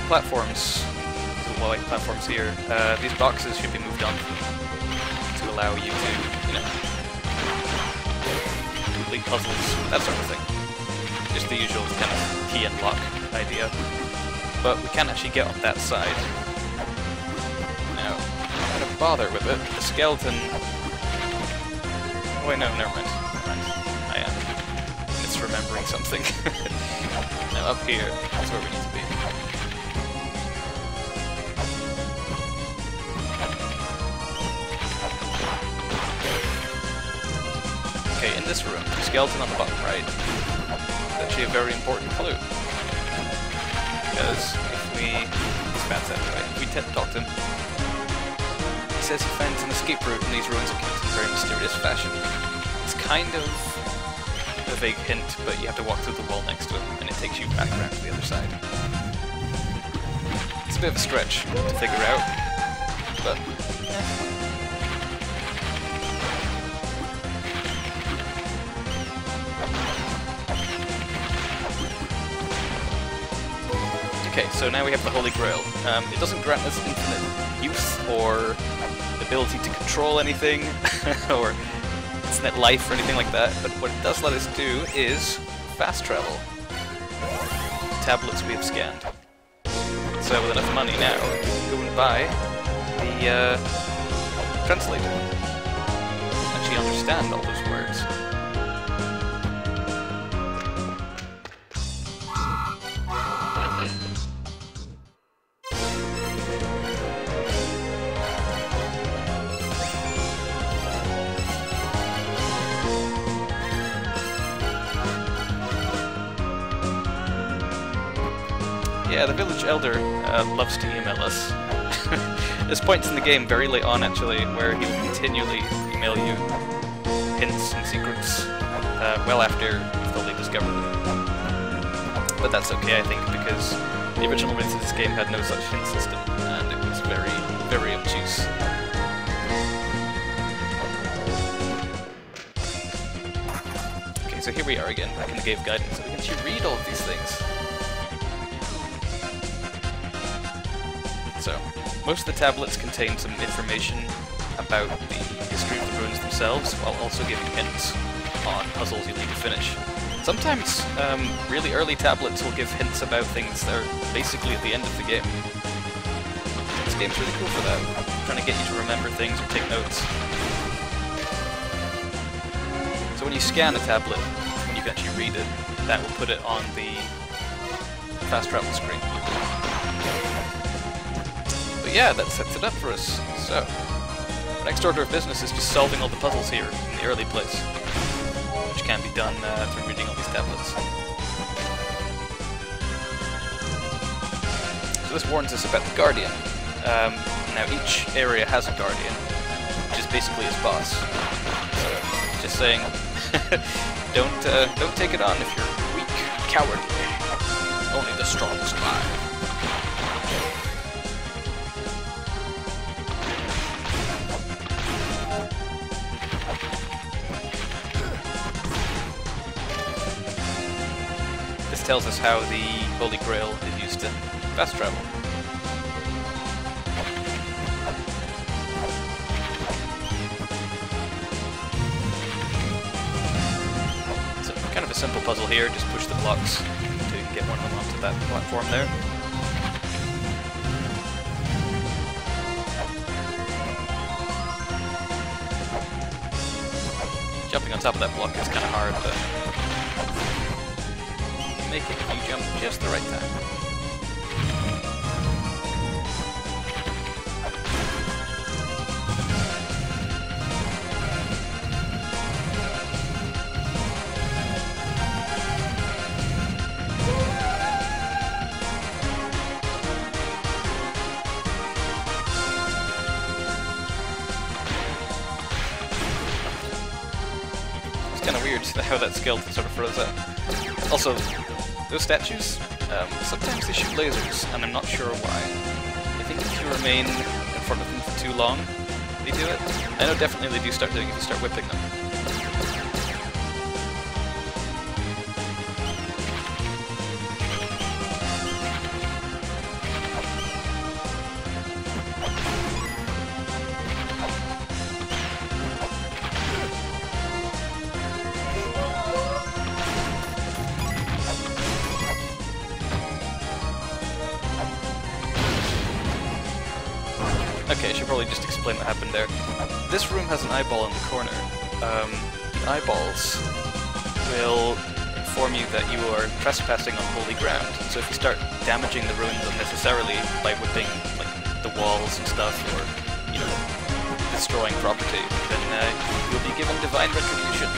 platforms, the white platforms here, these boxes should be moved on to allow you to, you know, complete puzzles, that sort of thing. Just the usual kind of key and lock idea. But we can't actually get on that side. Now, I'm gonna bother with it. The skeleton... Oh wait, no, never mind. I am misremembering something. Now up here, that's where we need to be. Okay, in this room, the skeleton on the bottom right is actually a very important clue. Because if we... This bad set, right? If we talk to him, he says he finds an escape route in these ruins of kept in a very mysterious fashion. It's kind of a vague hint, but you have to walk through the wall next to him, and it takes you back around to the other side. It's a bit of a stretch to figure out, but... Okay, so now we have the Holy Grail. It doesn't grant us infinite youth or the ability to control anything, or infinite life or anything like that, but what it does let us do is fast travel. Tablets we have scanned. So with enough money now, we can go and buy the translator. Actually understand all those words. Yeah, the village elder loves to email us. There's points in the game very late on, actually, where he will continually email you hints and secrets well after you've fully discovered them. But that's okay, I think, because the original release of this game had no such hint system, and it was very, very obtuse. Okay, so here we are again, back in the Cave Guidance, so we can actually read all of these things. So, most of the tablets contain some information about the history of the ruins themselves, while also giving hints on puzzles you'll need to finish. Sometimes, really early tablets will give hints about things that are basically at the end of the game. This game's really cool for that, trying to get you to remember things or take notes. So when you scan a tablet, when you can actually read it, that will put it on the fast travel screen. Yeah, that sets it up for us. So, our next order of business is just solving all the puzzles here in the early place, which can be done through reading all these tablets. So this warns us about the Guardian. Now each area has a Guardian, which is basically its boss. So, just saying, don't take it on if you're weak, cowardly. Only the strong survive. Tells us how the Holy Grail is used to fast travel. So, kind of a simple puzzle here, just push the blocks to get one of them onto that platform there. Jumping on top of that block is kind of hard, but make it if you jump just the right time. It's kind of weird how that skeleton sort of froze up. Also, those statues, sometimes they shoot lasers, and I'm not sure why. I think if you remain in front of them for too long, they do it. I know definitely they do start doing it if you start whipping them. Okay, I should probably just explain what happened there. This room has an eyeball in the corner. The eyeballs will inform you that you are trespassing on holy ground. So if you start damaging the ruins unnecessarily by whipping like the walls and stuff, or you know, destroying property, then you'll be given divine retribution.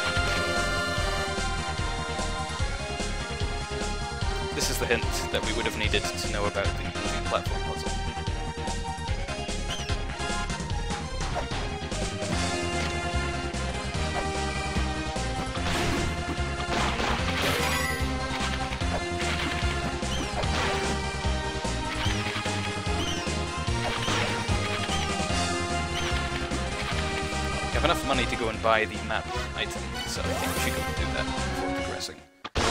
This is the hint that we would have needed to know about the moving platform puzzle. I have enough money to go and buy the map item, so I think we should go and do that before progressing. That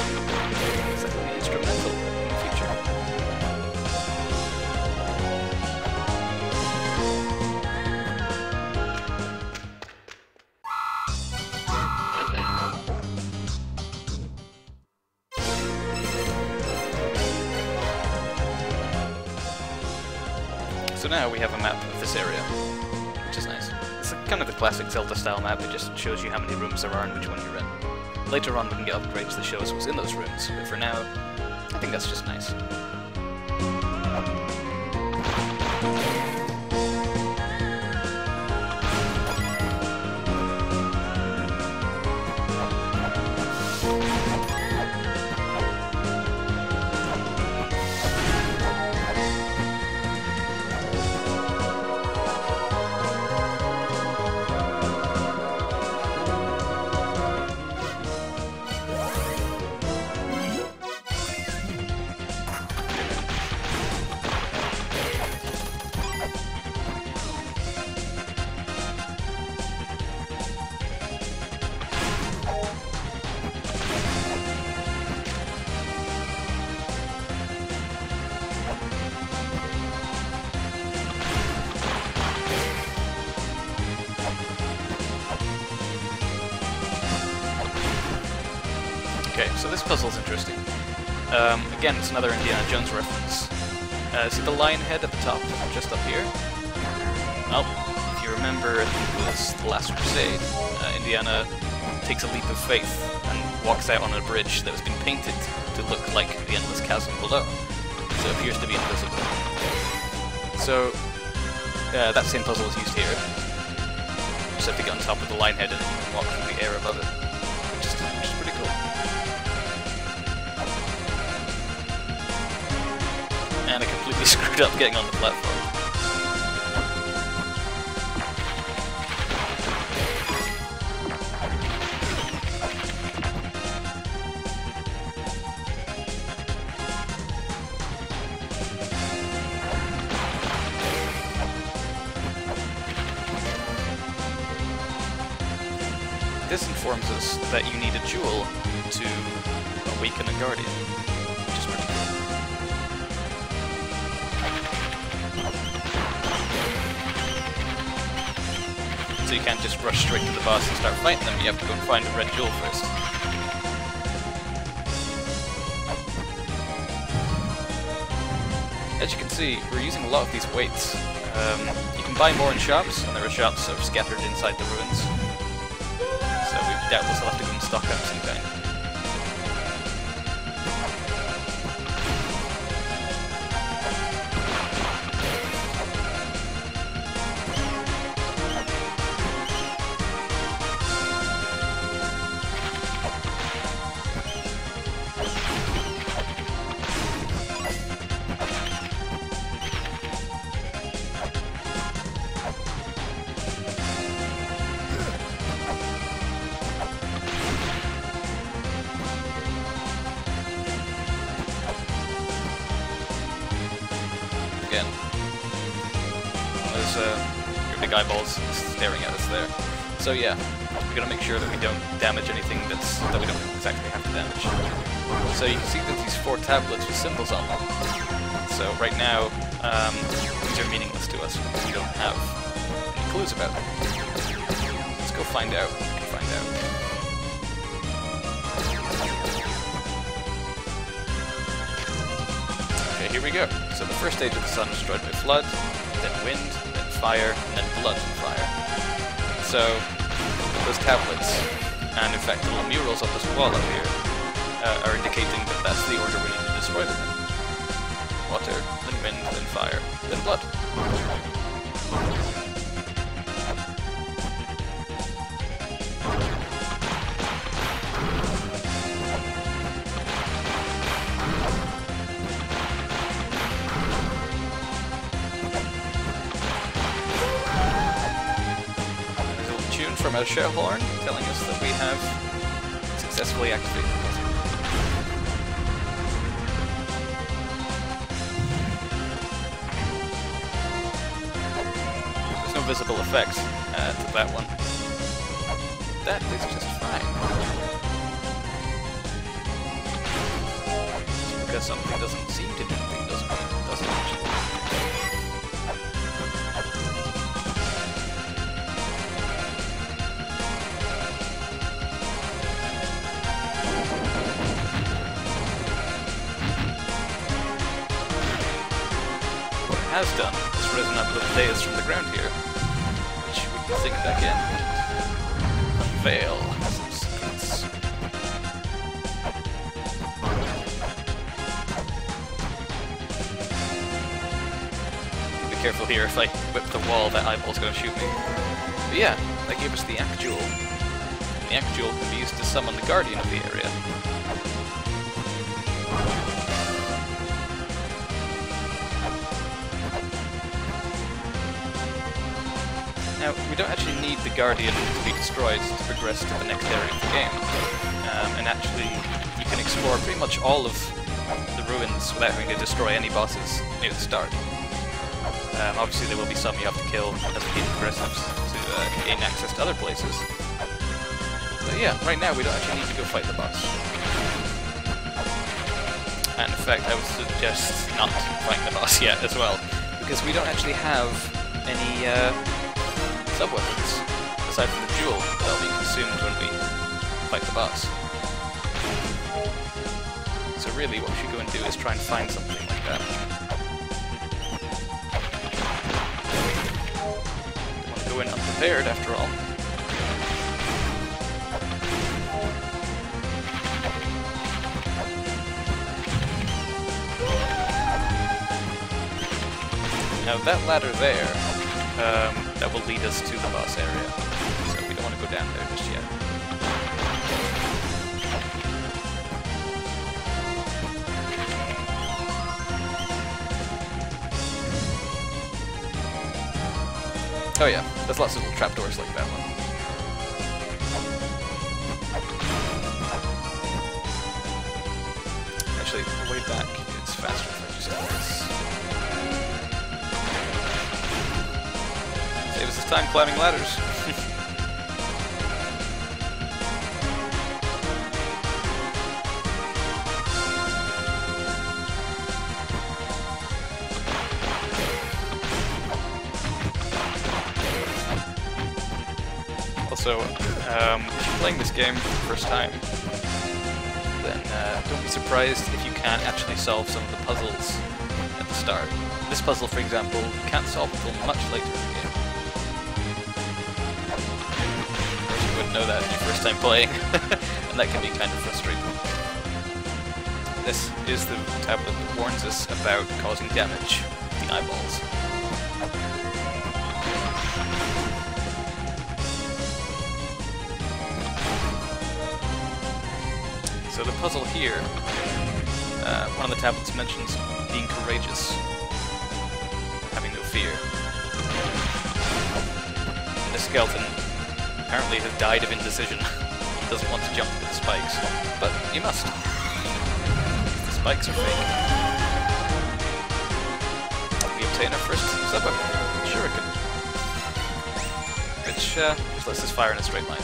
will be instrumental in the future. So now we have a map of this area, which is nice. It's kind of the classic Zelda-style map. It just shows you how many rooms there are and which one you're in. Later on we can get upgrades that show us what's in those rooms, but for now, I think that's just nice. Okay, so this puzzle's interesting. Again, it's another Indiana Jones reference. See the lion head at the top, just up here? Well, if you remember, I think it was The Last Crusade, Indiana takes a leap of faith and walks out on a bridge that has been painted to look like the endless chasm below, so it appears to be invisible. So, that same puzzle is used here. You just have to get on top of the lion head and you can walk through the air above it, which is pretty cool. And I completely screwed up getting on the platform. This informs us that you need a jewel to awaken a guardian, which is pretty cool. So you can't just rush straight to the boss and start fighting them, you have to go and find a red jewel first. As you can see, we're using a lot of these weights. You can buy more in shops, and there are shops sort of scattered inside the ruins. So we doubtless will have to go and stock up some kind. Again, there's your big eyeballs staring at us there. So yeah, we gotta make sure that we don't damage anything that we don't exactly have to damage. So you can see that these 4 tablets with symbols on them. So right now, these are meaningless to us because we don't have any clues about them. Let's go find out. We can find out. Okay, here we go. So the first stage of the sun was destroyed by flood, then wind, then fire, and then blood and fire. So, those tablets, and in fact the little murals on this wall up here, are indicating that that's the order we need to destroy them in. Water, then wind, then fire, then blood. From our shell horn, telling us that we have successfully activated it. There's no visible effects to that one. That is just fine. Just because something doesn't seem to do anything doesn't mean it doesn't actually. Has done is risen up little dais from the ground here, which we can sink back in. Unveil some secrets. Be careful here, if I whip the wall, that eyeball's gonna shoot me. But yeah, that gave us the Act-Jewel. The Act-Jewel can be used to summon the Guardian of the area. Now, we don't actually need the Guardian to be destroyed to progress to the next area of the game. And actually, you can explore pretty much all of the ruins without having to destroy any bosses near the start. Obviously, there will be some you have to kill as the game progresses to gain access to other places. But yeah, right now we don't actually need to go fight the boss. And in fact, I would suggest not fighting the boss yet as well, because we don't actually have any sub-weapons, aside from the jewel, that'll be consumed when we fight the boss. So really what we should go and do is try and find something like that. Don't want to go in unprepared after all. Now that ladder there, that will lead us to the boss area, so we don't want to go down there just yet. Oh yeah, there's lots of little trapdoors like that one. Actually, the way back is faster if I just do this. Saves us time climbing ladders. Also, if you're playing this game for the first time, then don't be surprised if you can't actually solve some of the puzzles at the start. This puzzle, for example, you can't solve until much later in the game. You wouldn't know that your first time playing, and that can be kind of frustrating. This is the tablet that warns us about causing damage to the eyeballs. So the puzzle here, one of the tablets mentions being courageous, having no fear. And the skeleton apparently has died of indecision. He doesn't want to jump into the spikes, but he must. The spikes are fake. We obtain our first sub-weapon, Shuriken, which lets us fire in a straight line.